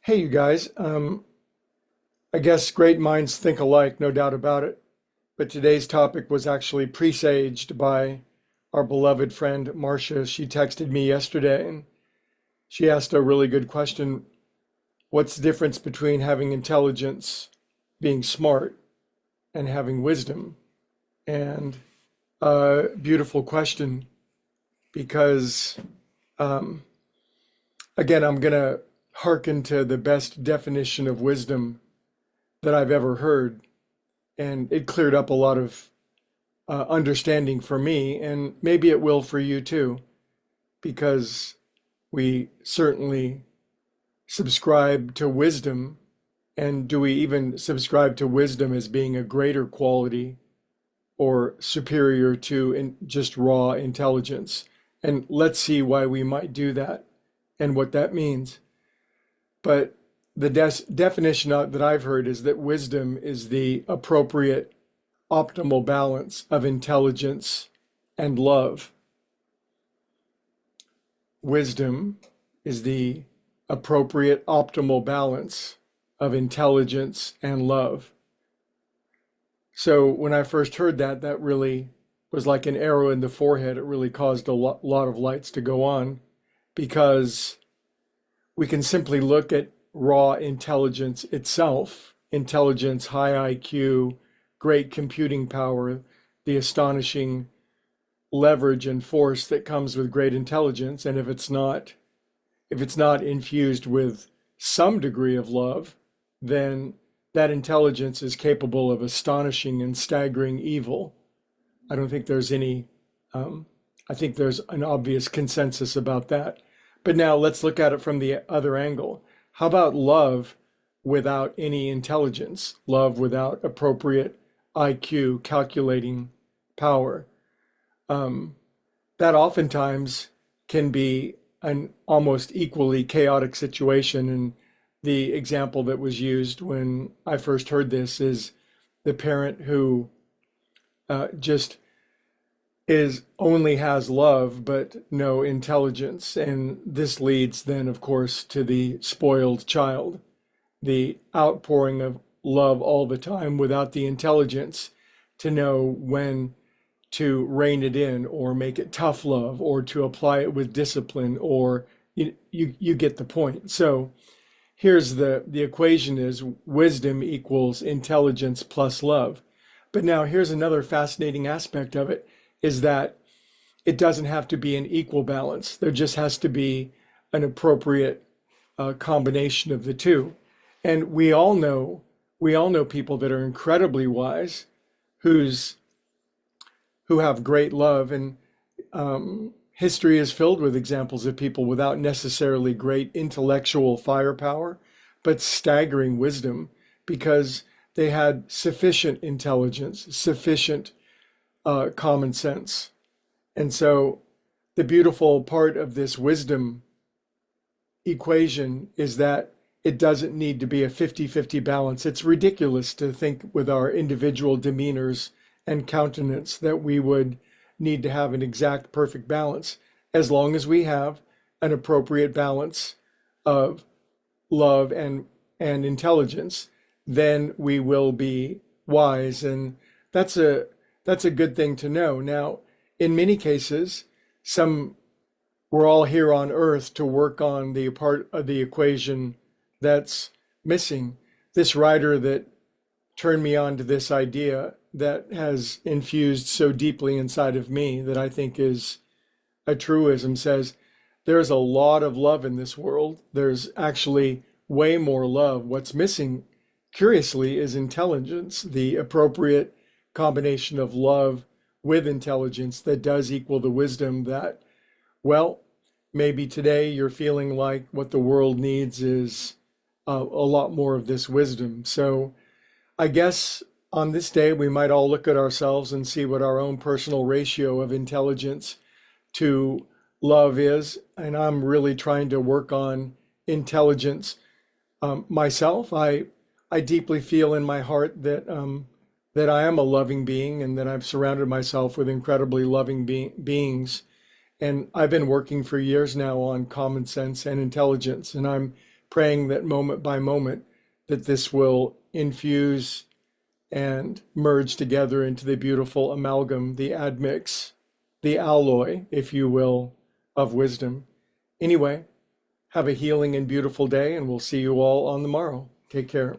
Hey, you guys. I guess great minds think alike, no doubt about it. But today's topic was actually presaged by our beloved friend Marcia. She texted me yesterday and she asked a really good question. What's the difference between having intelligence, being smart, and having wisdom? And a beautiful question because, um, again, I'm going to hearken to the best definition of wisdom that I've ever heard. And it cleared up a lot of understanding for me, and maybe it will for you too, because we certainly subscribe to wisdom. And do we even subscribe to wisdom as being a greater quality or superior to just raw intelligence? And let's see why we might do that and what that means. But the definition that I've heard is that wisdom is the appropriate optimal balance of intelligence and love. Wisdom is the appropriate optimal balance of intelligence and love. So when I first heard that, that really was like an arrow in the forehead. It really caused a lot of lights to go on because we can simply look at raw intelligence itself, intelligence, high IQ, great computing power, the astonishing leverage and force that comes with great intelligence. And if it's not infused with some degree of love, then that intelligence is capable of astonishing and staggering evil. I don't think there's any, I think there's an obvious consensus about that. But now let's look at it from the other angle. How about love without any intelligence? Love without appropriate IQ, calculating power? That oftentimes can be an almost equally chaotic situation. And the example that was used when I first heard this is the parent who just is only has love but no intelligence. And this leads then, of course, to the spoiled child, the outpouring of love all the time without the intelligence to know when to rein it in or make it tough love or to apply it with discipline, or you get the point. So here's the equation is wisdom equals intelligence plus love. But now here's another fascinating aspect of it is that it doesn't have to be an equal balance. There just has to be an appropriate combination of the two. And we all know people that are incredibly wise, who have great love, and history is filled with examples of people without necessarily great intellectual firepower, but staggering wisdom because they had sufficient intelligence, sufficient common sense. And so the beautiful part of this wisdom equation is that it doesn't need to be a 50-50 balance. It's ridiculous to think with our individual demeanors and countenance that we would need to have an exact perfect balance. As long as we have an appropriate balance of love and intelligence, then we will be wise. And that's a good thing to know. Now, in many cases, we're all here on earth to work on the part of the equation that's missing. This writer that turned me on to this idea that has infused so deeply inside of me that I think is a truism says there's a lot of love in this world. There's actually way more love. What's missing, curiously, is intelligence, the appropriate combination of love with intelligence that does equal the wisdom that, well, maybe today you're feeling like what the world needs is a lot more of this wisdom. So I guess on this day, we might all look at ourselves and see what our own personal ratio of intelligence to love is. And I'm really trying to work on intelligence myself. I deeply feel in my heart that I am a loving being and that I've surrounded myself with incredibly loving beings. And I've been working for years now on common sense and intelligence. And I'm praying that moment by moment that this will infuse and merge together into the beautiful amalgam, the admix, the alloy, if you will, of wisdom. Anyway, have a healing and beautiful day, and we'll see you all on the morrow. Take care.